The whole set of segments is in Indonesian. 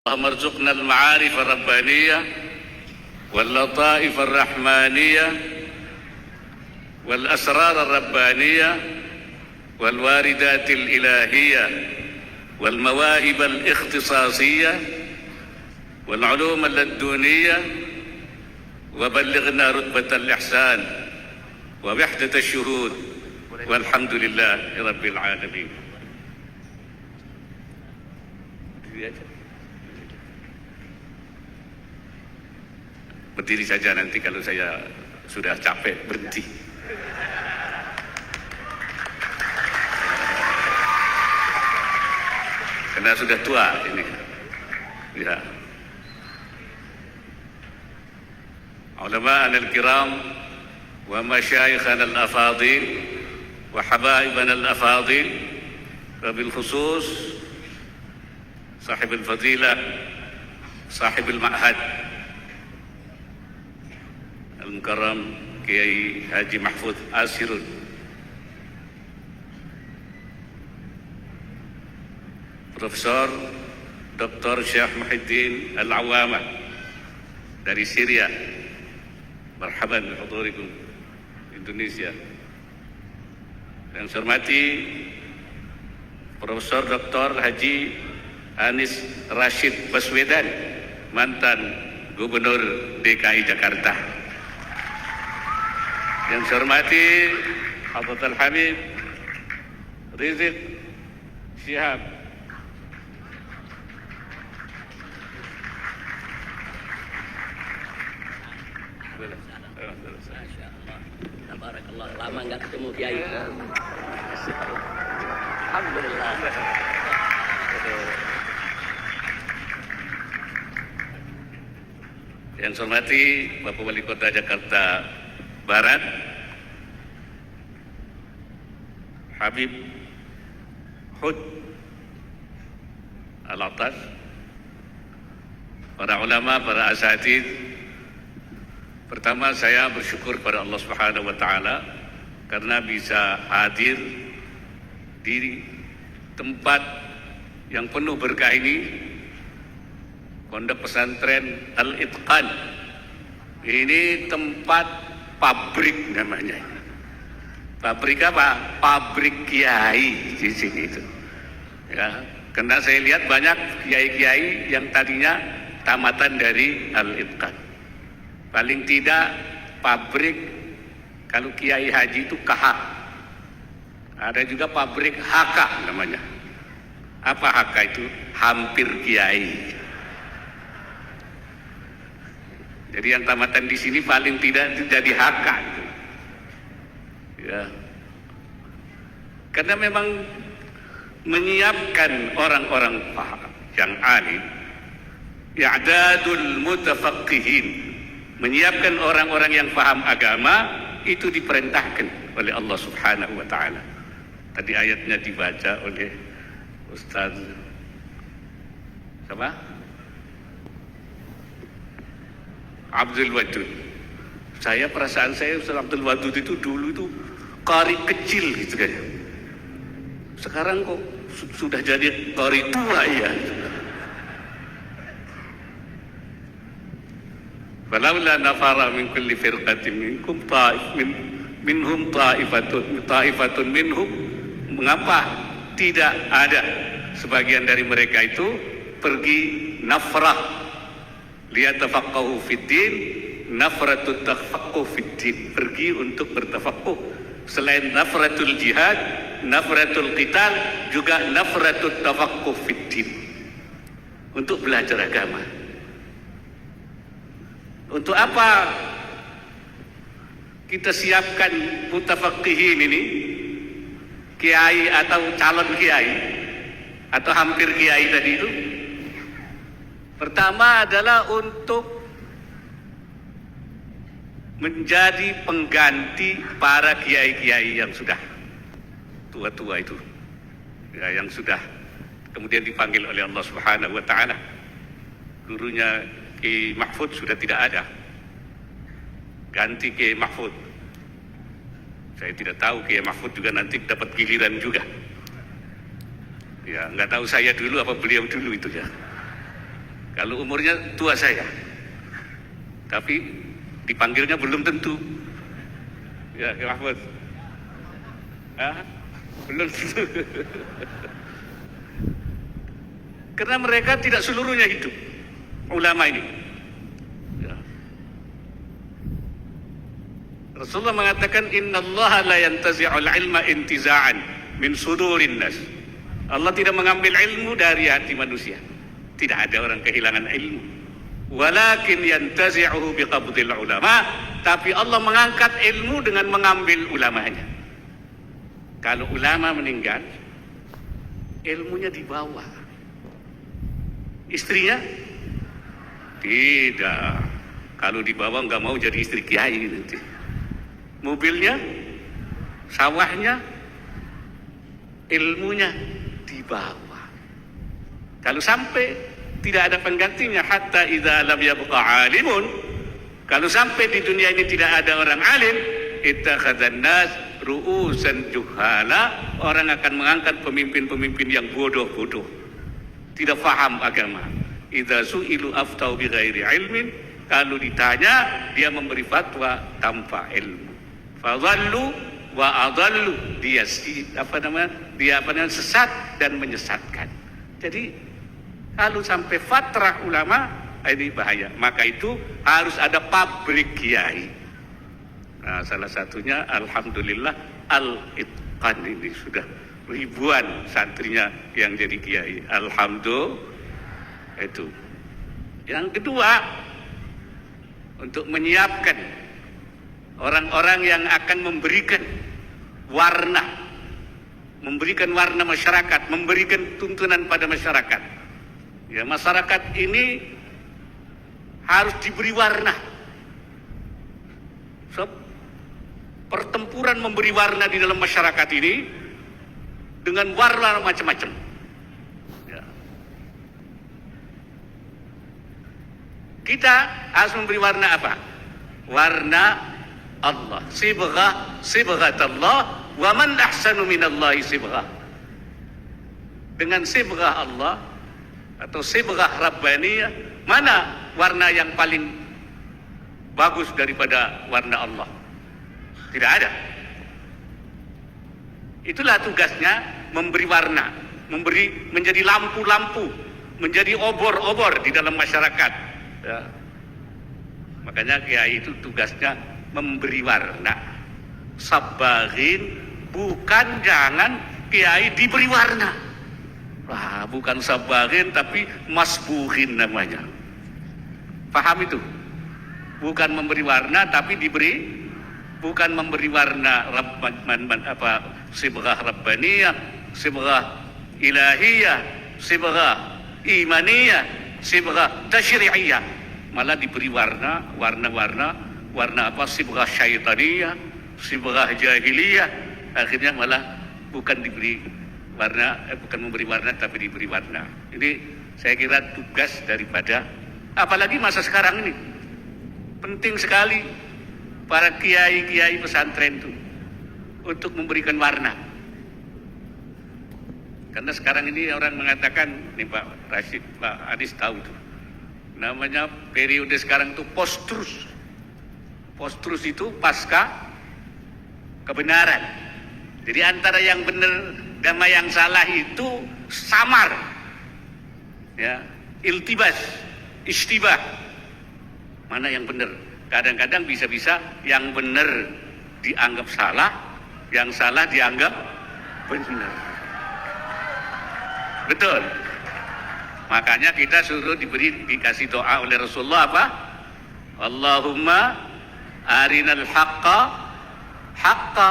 اللهم ارزقنا المعارف الربانية واللطائف الرحمانية والأسرار الربانية والواردات الإلهية والمواهب الاختصاصية والعلوم اللدنية، وبلغنا رتبة الإحسان ووحدة الشهود، والحمد لله رب العالمين. Berdiri saja, nanti kalau saya sudah capek berhenti. Karena sudah tua ini. Ya. Ulama al-kiram wa masyayikhana al-afadil wa habaibana al-afadil, wa bil khusus sahib al-fadilah, sahib al-ma'had Al-Mukarram Kiai Haji Mahfud Asirun, Profesor Dr. Syekh Muhyiddin Al-Awamah dari Syria, marhaban bihudurikum Indonesia. Yang saya hormati Profesor Dr. Haji Anies Rashid Baswedan, mantan Gubernur DKI Jakarta. Yang saya hormati Hadratul Habib Rizik Syihab, Tabarakallah, lama nggak ketemu Kiai. Alhamdulillah. Yang saya hormati Bapak Wali Kota Jakarta Barat Habib Hud Al-Attas, para ulama, para asatidz. Pertama, saya bersyukur kepada Allah Subhanahu wa taala karena bisa hadir di tempat yang penuh berkah ini, Pondok Pesantren Al-Itqan. Ini tempat pabrik namanya. Pabrik apa? Pabrik kiai di sini itu. Ya, karena saya lihat banyak kiai-kiai yang tadinya tamatan dari Al-Itqan. Paling tidak pabrik, kalau kiai haji itu KH. Ada juga pabrik HK namanya. Apa HK itu? Hampir kiai. Jadi yang tamatan di sini paling tidak jadi HK itu. Ya. Karena memang menyiapkan orang-orang yang alim, i'dadul mutafaqqihin, menyiapkan orang-orang yang paham agama, itu diperintahkan oleh Allah Subhanahu wa taala. Tadi ayatnya dibaca oleh Ustaz siapa? Abdul Wadud. Perasaan saya Ustaz Abdul Wadud itu dulu itu qari kecil gitu kan. Sekarang kok sudah jadi qari tua ya. Falaula nafara min kulli firqatin minkum minhum ta'ifatun minhum. Mengapa tidak ada sebagian dari mereka itu pergi nafrah liyatafaqahu fiddin, nafratut tafaqquh fiddin, pergi untuk bertafaqquh. Selain nafratul jihad, nafratul qital, juga nafratut tafaqquh fiddin, untuk belajar agama. Untuk apa kita siapkan mutafaqqihin ini, kiai atau calon kiai atau hampir kiai tadi itu? Pertama adalah untuk menjadi pengganti para kiai-kiai yang sudah tua-tua itu, ya, yang sudah kemudian dipanggil oleh Allah Subhanahu wa taala. Gurunya Kiai Mahfud sudah tidak ada, ganti Kiai Mahfud. Saya tidak tahu Kiai Mahfud juga nanti dapat giliran juga. Ya, nggak tahu saya dulu apa beliau dulu itu ya. Kalau umurnya tua saya, tapi dipanggilnya belum tentu. Ya, Mahfud. Belum tentu. Karena mereka tidak seluruhnya hidup, ulama ini. Ya. Rasulullah mengatakan, innallaha la yantazi'ul ilma intiza'an min sudurin nas. Allah tidak mengambil ilmu dari hati manusia. Tidak ada orang kehilangan ilmu. Walakin yantazi'uhu biqabdil ulama. Tapi Allah mengangkat ilmu dengan mengambil ulamanya. Kalau ulama meninggal, ilmunya dibawa. Istrinya tidak. Kalau dibawa nggak mau jadi istri kiai nanti. Mobilnya, sawahnya, ilmunya dibawa. Kalau sampai tidak ada penggantinya, hatta idza lam yabqa alimun, kalau sampai di dunia ini tidak ada orang alim, ittakhadzan nas ru'usan juhala, orang akan mengangkat pemimpin-pemimpin yang bodoh-bodoh, tidak faham agama. Idza su'ilu aftau bighairi ilmin, kalau ditanya dia memberi fatwa tanpa ilmu. Fadhallu wa adallu, dia sesat dan menyesatkan. Jadi kalau sampai fatrah ulama, ini bahaya. Maka itu harus ada pabrik kiai. Nah, salah satunya alhamdulillah Al-Itqan, ini sudah ribuan santrinya yang jadi kiai. Alhamdulillah. Itu. Yang kedua, untuk menyiapkan orang-orang yang akan memberikan warna masyarakat, memberikan tuntunan pada masyarakat. Ya, masyarakat ini harus diberi warna. So, pertempuran memberi warna di dalam masyarakat ini dengan warna macam-macam. Ya. Kita harus memberi warna apa? Warna Allah, sibghatullah, wa man ahsanu minallahi sibghah. Dengan sibghah Allah atau sibghah rabbaniyah, mana warna yang paling bagus daripada warna Allah? Tidak ada. Itulah tugasnya, memberi warna, menjadi lampu-lampu, menjadi obor-obor di dalam masyarakat. Ya. Makanya kiai itu tugasnya memberi warna. Sabarin, bukan jangan kiai diberi warna. Wah, bukan sabarin tapi masbuhin namanya. Paham itu? Bukan memberi warna tapi diberi, bukan memberi warna sibghah rabbaniyah, sibghah ilahiyah, sibghah imaniyah, sibghah tasyri'iyah. Malah diberi warna apa, sibghah syaitaniyah, sibghah jahiliyah. Akhirnya malah bukan diberi warna, bukan memberi warna tapi diberi warna. Ini saya kira tugas daripada, apalagi masa sekarang ini penting sekali para kiai-kiai pesantren itu untuk memberikan warna. Karena sekarang ini orang mengatakan, nih Pak Rashid, Pak Adis tahu tuh, namanya periode sekarang itu post-truth. Post-truth itu pasca kebenaran. Jadi antara yang benar sama yang salah itu samar. Ya, iltibas, istibah. Mana yang benar? Kadang-kadang bisa-bisa yang benar dianggap salah, yang salah dianggap benar. Betul. Makanya kita suruh dikasih doa oleh Rasulullah apa? Allahumma arinal haqqa haqqa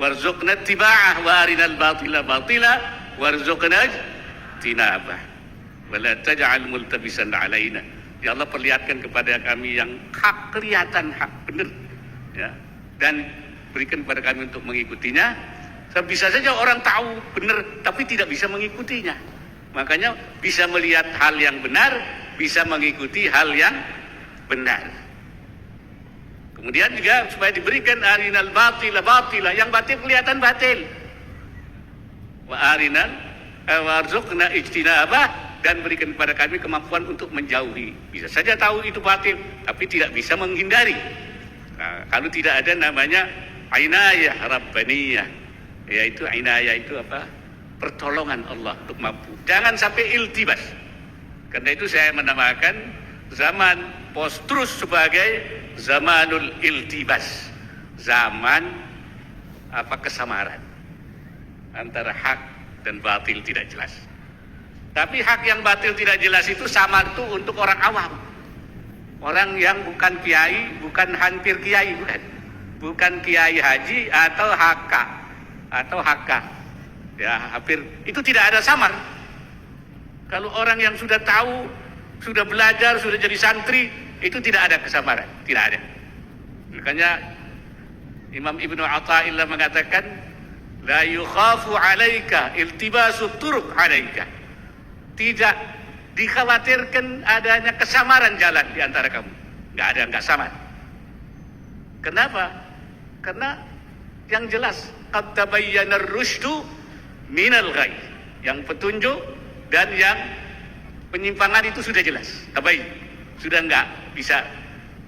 warzuqna ittiba'ah wa arinal batila batila warzuqna tinabah wa la taj'al multabisan alaina. Ya Allah, perlihatkan kepada kami yang hak, kelihatan hak benar, ya, dan berikan kepada kami untuk mengikutinya. Bisa saja orang tahu benar tapi tidak bisa mengikutinya. Makanya bisa melihat hal yang benar, bisa mengikuti hal yang benar. Kemudian juga supaya diberikan arinal batila batila, yang batil kelihatan batil. Wa arinal warzuqna ijtinabah dan berikan kepada kami kemampuan untuk menjauhi. Bisa saja tahu itu batil, tapi tidak bisa menghindari. Nah, kalau tidak ada namanya inayah rabbaniyah, yaitu inayah itu apa? Pertolongan Allah untuk mampu. Jangan sampai iltibas. Karena itu saya menamakan zaman post-truth sebagai zamanul iltibas, zaman kesamaran antara hak dan batil tidak jelas. Tapi hak yang batil tidak jelas itu samar itu untuk orang awam, orang yang bukan kiai, bukan hampir kiai, bukan kiai haji atau HK, ya hampir itu tidak ada samar. Kalau orang yang sudah tahu, sudah belajar, sudah jadi santri, itu tidak ada kesamaran, tidak ada. Makanya Imam Ibnu Athaillah mengatakan, la yukhafu alaika iltibasu turuq alaika. Tidak dikhawatirkan adanya kesamaran jalan di antara kamu. Enggak samar. Kenapa? Karena yang jelas qad tabayyana ar-rusydu minal ghayy. Yang petunjuk dan yang penyimpangan itu sudah jelas. Tabayyin. Sudah enggak bisa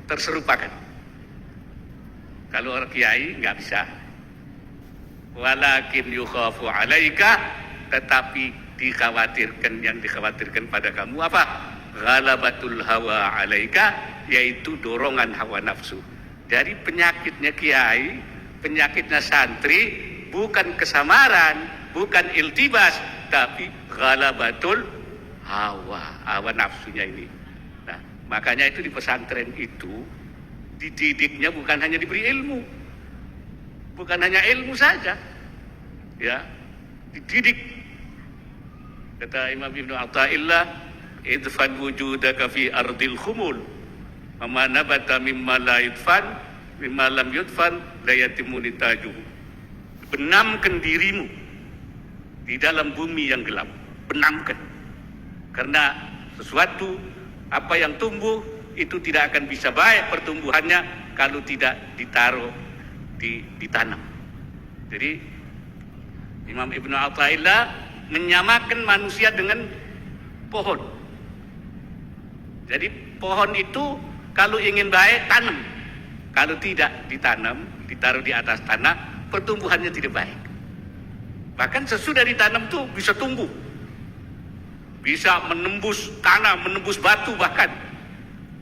terserupakan. Kalau orang kiai enggak bisa. Walakin yukhafu alaika, tetapi yang dikhawatirkan pada kamu apa? Ghalabatul hawa alaika, yaitu dorongan hawa nafsu. Jadi penyakitnya kiai, penyakitnya santri bukan kesamaran, bukan iltibas, tapi ghalabatul hawa nafsunya ini. Nah, makanya itu di pesantren itu dididiknya bukan hanya diberi ilmu, bukan hanya ilmu saja, ya, dididik. Kata Imam Ibnu Athaillah, idfan wujudaka fi ardil khumul, ma nabata mimma la yudfan, mimma lam yudfan la yatimu nitajuhu. Benamkan dirimu di dalam bumi yang gelap, benamkan. Karena sesuatu apa yang tumbuh itu tidak akan bisa baik pertumbuhannya kalau tidak ditaruh, ditanam. Jadi Imam Ibnu Athaillah menyamakan manusia dengan pohon. Jadi pohon itu kalau ingin baik tanam, kalau tidak ditanam, ditaruh di atas tanah, pertumbuhannya tidak baik. Bahkan sesudah ditanam tuh bisa tumbuh, bisa menembus tanah, menembus batu, bahkan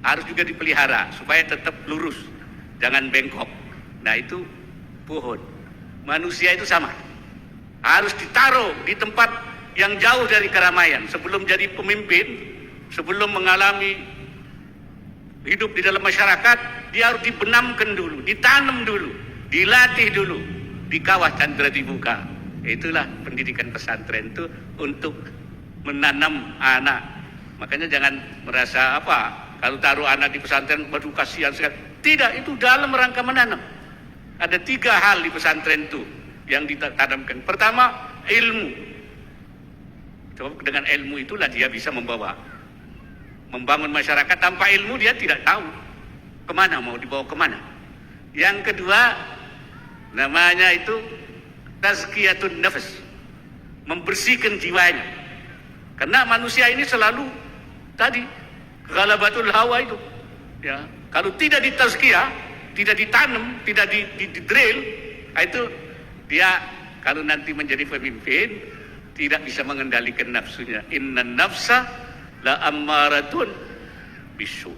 harus juga dipelihara supaya tetap lurus, jangan bengkok. Nah itu pohon. Manusia itu sama, harus ditaruh di tempat yang jauh dari keramaian. Sebelum jadi pemimpin, sebelum mengalami hidup di dalam masyarakat, dia harus dibenamkan dulu, ditanam dulu, dilatih dulu di kawah candra dibuka. Itulah pendidikan pesantren itu, untuk menanam anak. Makanya jangan merasa kalau taruh anak di pesantren, waduh kasihan sekali. Tidak, itu dalam rangka menanam. Ada 3 hal di pesantren itu yang ditanamkan. Pertama, ilmu. Sebab dengan ilmu itulah dia bisa membangun masyarakat. Tanpa ilmu dia tidak tahu kemana, mau dibawa kemana. Yang kedua, namanya itu tazkiyatun nafs, membersihkan jiwanya. Karena manusia ini selalu tadi ghalabatul hawa itu, ya. Kalau tidak ditazkiyah, tidak ditanam, tidak di-drill, itu dia kalau nanti menjadi pemimpin tidak bisa mengendalikan nafsunya. Innan nafsa la ammaratun bisu.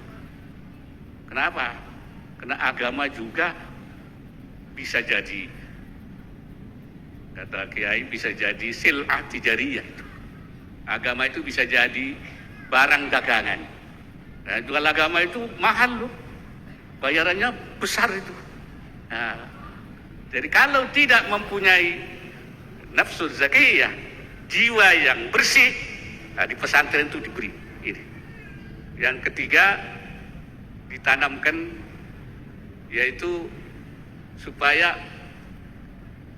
Kenapa? Karena agama juga bisa jadi, kata kiai, bisa jadi sil'ah tijariyah. Agama itu bisa jadi barang dagangan. Nah, jual agama itu mahal loh, bayarannya besar itu. Nah, jadi kalau tidak mempunyai nafsu zakiyah, jiwa yang bersih, nah di pesantren itu diberi ini. Yang ketiga, ditanamkan, yaitu supaya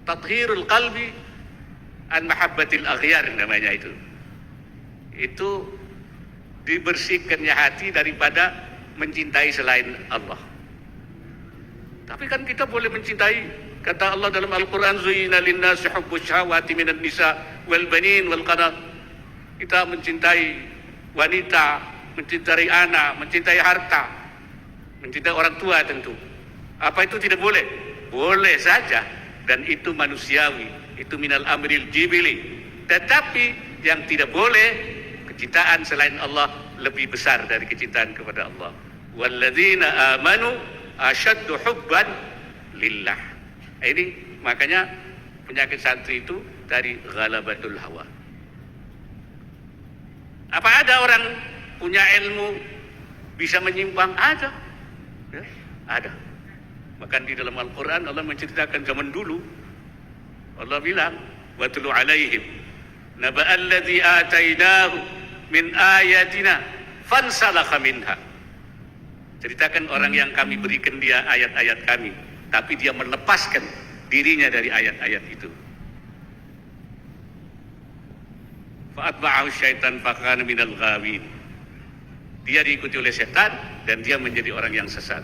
tathhirul qalbi an mahabbatil aghyar, namanya itu. Itu dibersihkannya hati daripada mencintai selain Allah. Tapi kan kita boleh mencintai, kata Allah dalam Al-Quran, zuyyina linnasi hubbus syahawati minan nisa wal banin wal qanat kita mencintai wanita, mencintai anak, mencintai harta, mencintai orang tua tentu. Apa itu tidak boleh? Boleh saja, dan itu manusiawi, itu minal amril jibili. Tetapi yang tidak boleh, kecintaan selain Allah lebih besar dari kecintaan kepada Allah. Walladzina amanu asyaddu hubban lillah. Ini makanya penyakit santri itu dari ghalabatul hawa. Apa ada orang punya ilmu bisa menyimpang? Ada, ya, ada. Bahkan di dalam Al-Quran Allah menceritakan zaman dulu. Allah bilang, watlu alaihim naba'al ladzi atainahu min ayatina fansalakha minha. Ceritakan orang yang kami berikan dia ayat-ayat kami, tapi dia melepaskan dirinya dari ayat-ayat itu. Fa'atba'ahu syaitan fakana minal ghawin. Dia diikuti oleh setan dan dia menjadi orang yang sesat.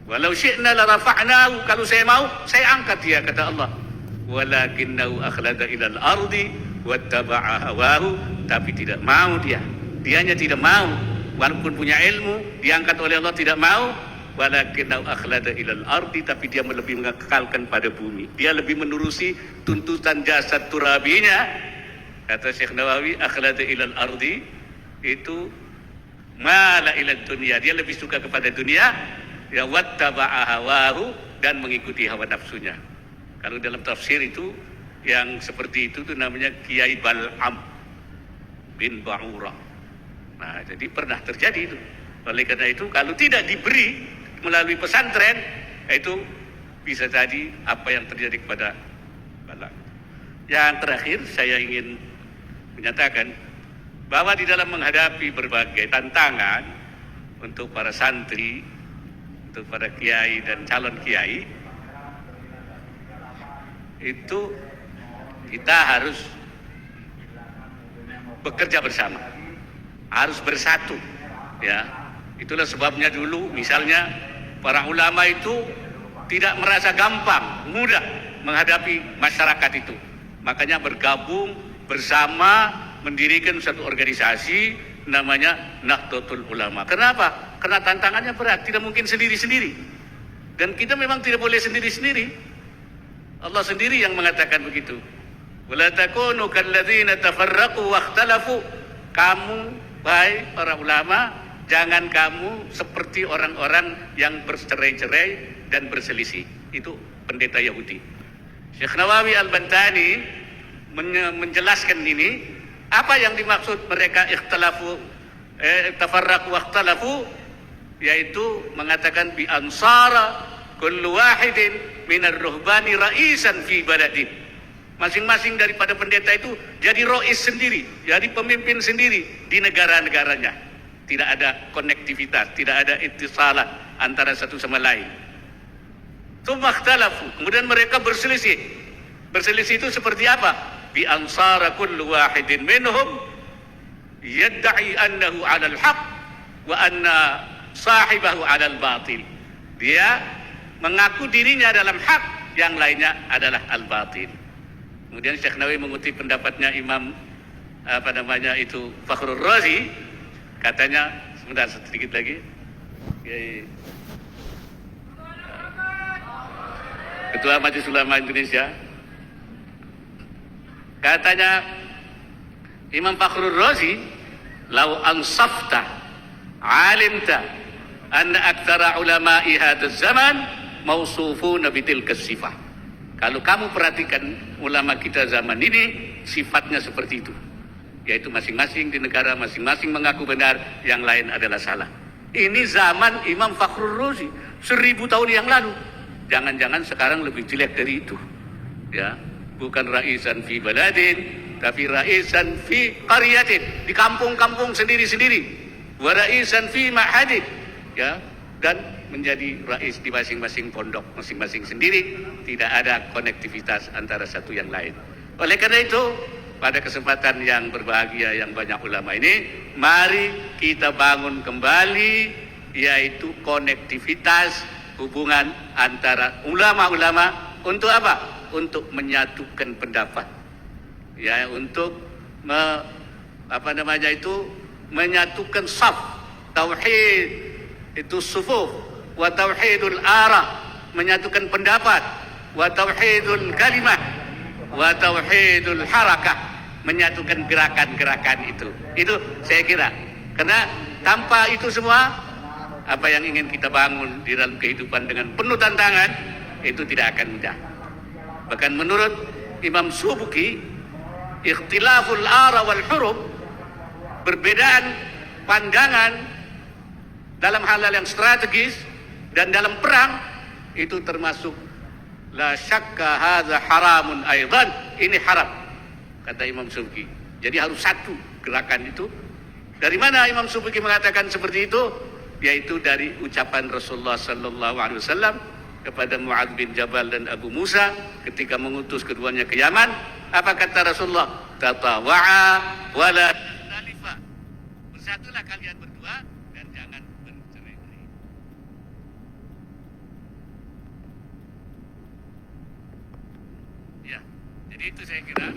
Walau syi'na la rafa'nahu, kalau saya mau saya angkat dia, kata Allah. Walakinnahu akhlada ilal ardi wattaba'a hawahu, tapi tidak mau dia. Dianya tidak mau, walaupun punya ilmu, diangkat oleh Allah tidak mau. Walakinnahu akhlada ilal ardi, tapi dia lebih mengekalkan pada bumi. Dia lebih menurusi tuntutan jasad turabinya. Kata Syekh Nawawi, akhlada ilal ardi itu mala ilal dunia, dia lebih suka kepada dunia, ya wattaba'a hawahu, dan mengikuti hawa nafsunya. Kalau dalam tafsir itu yang seperti itu namanya Kiai Bal'am bin Ba'urah. Nah, jadi pernah terjadi itu. Oleh karena itu kalau tidak diberi melalui pesantren, itu bisa jadi apa yang terjadi kepada Bal'am. Yang terakhir saya ingin menyatakan bahwa di dalam menghadapi berbagai tantangan untuk para santri, untuk para kiai dan calon kiai, itu kita harus bekerja bersama, harus bersatu, ya. Itulah sebabnya dulu misalnya para ulama itu tidak merasa gampang, mudah menghadapi masyarakat itu. Makanya bergabung bersama mendirikan satu organisasi namanya Nahdlatul Ulama. Kenapa? Karena tantangannya berat, tidak mungkin sendiri-sendiri. Dan kita memang tidak boleh sendiri-sendiri. Allah sendiri yang mengatakan begitu. Wala takunu kalladzina tafarraqu wakhtalafu. Kamu, baik para ulama, jangan kamu seperti orang-orang yang bercerai-cerai dan berselisih. Itu pendeta Yahudi. Syekh Nawawi Al-Bantani menjelaskan ini, apa yang dimaksud mereka tafarraqu wakhtalafu, yaitu mengatakan bi ansara kullu wahidin minar ruhbani ra'isan fi baladin. Masing-masing daripada pendeta itu jadi rais sendiri, jadi pemimpin sendiri di negara-negaranya. Tidak ada konektivitas, tidak ada ittisalah antara satu sama lain. Tsumma ikhtalafu, kemudian mereka berselisih. Berselisih itu seperti apa? Bi ansara kullu wahidin minhum yadda'i annahu 'alal haqq wa anna sahibahu 'alal batil. Dia mengaku dirinya dalam hak, yang lainnya adalah al-batil. Kemudian Syekh Nawawi mengutip pendapatnya Imam Fakhrul Razi, katanya, sebentar sedikit lagi. Ketua Majelis Ulama Indonesia, katanya Imam Fakhrul Razi, "Lau ansafta alimta anna aktsara ulama'i hadzal zaman mausufuna bitilka sifah." Kalau kamu perhatikan ulama kita zaman ini, sifatnya seperti itu, yaitu masing-masing di negara masing-masing mengaku benar, yang lain adalah salah. Ini zaman Imam Fakhrul Razi 1000 tahun yang lalu. Jangan-jangan sekarang lebih jelek dari itu, ya. Bukan raisan fi baladin, tapi raisan fi qaryatin, di kampung-kampung sendiri-sendiri. Wa raisan fi ma'hadin, ya, dan menjadi rais di masing-masing pondok, masing-masing sendiri, tidak ada konektivitas antara satu yang lain. Oleh karena itu, pada kesempatan yang berbahagia yang banyak ulama ini, mari kita bangun kembali, yaitu konektivitas hubungan antara ulama-ulama. Untuk apa? Untuk menyatukan pendapat, ya, untuk menyatukan saf, tauhid itu sufuf, wa tauhidul ara, menyatukan pendapat, wa tauhidul kalimah, wa tauhidul harakah, menyatukan gerakan-gerakan itu. Itu saya kira. Karena tanpa itu semua, apa yang ingin kita bangun di dalam kehidupan dengan penuh tantangan, itu tidak akan mudah. Bahkan menurut Imam Subuki, ikhtilaful ara wal huruf, perbedaan pandangan dalam hal-hal yang strategis dan dalam perang, itu termasuk la syakka hadza haramun aidan, ini haram, kata Imam Subuki. Jadi harus satu gerakan itu. Dari mana Imam Subuki mengatakan seperti itu? Yaitu dari ucapan Rasulullah sallallahu alaihi wasallam kepada Mu'adz bin Jabal dan Abu Musa ketika mengutus keduanya ke Yaman. Apa kata Rasulullah? Tatawa'a wala talifa. Bersatulah kalian berdua dan jangan bercerai-berai. Ya, jadi itu saya kira.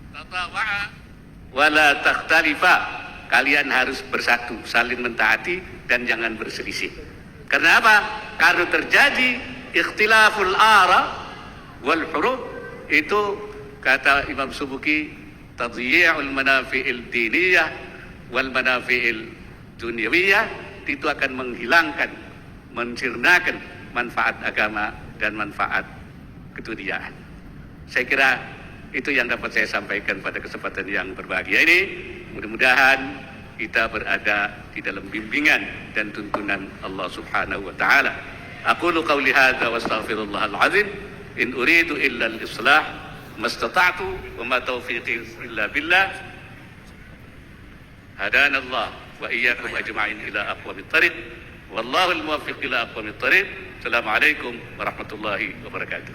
Tatawa'a wala takhtalifa. Kalian harus bersatu, saling mentaati dan jangan berselisih. Karena apa? Karena terjadi ikhtilaful ara wal huruf, itu kata Imam Subuki, tadyi'ul manafi'il diniyah wal manafi'il dunyawiyah, itu akan menghilangkan, mencirnakan manfaat agama dan manfaat keduniaan. Saya kira itu yang dapat saya sampaikan pada kesempatan yang berbahagia ini. Mudah-mudahan kita berada di dalam bimbingan dan tuntunan Allah Subhanahu wa taala. Aqulu qawli hadza wa astaghfirullahal azim. In uridu illa al-islah mastata'tu wa ma taufiqi illa billah. Hadana Allah wa iyyakum ajma'in ila aqwamit thariq. Wallahu al-muwaffiq ila aqwamit thariq. Assalamualaikum warahmatullahi wabarakatuh.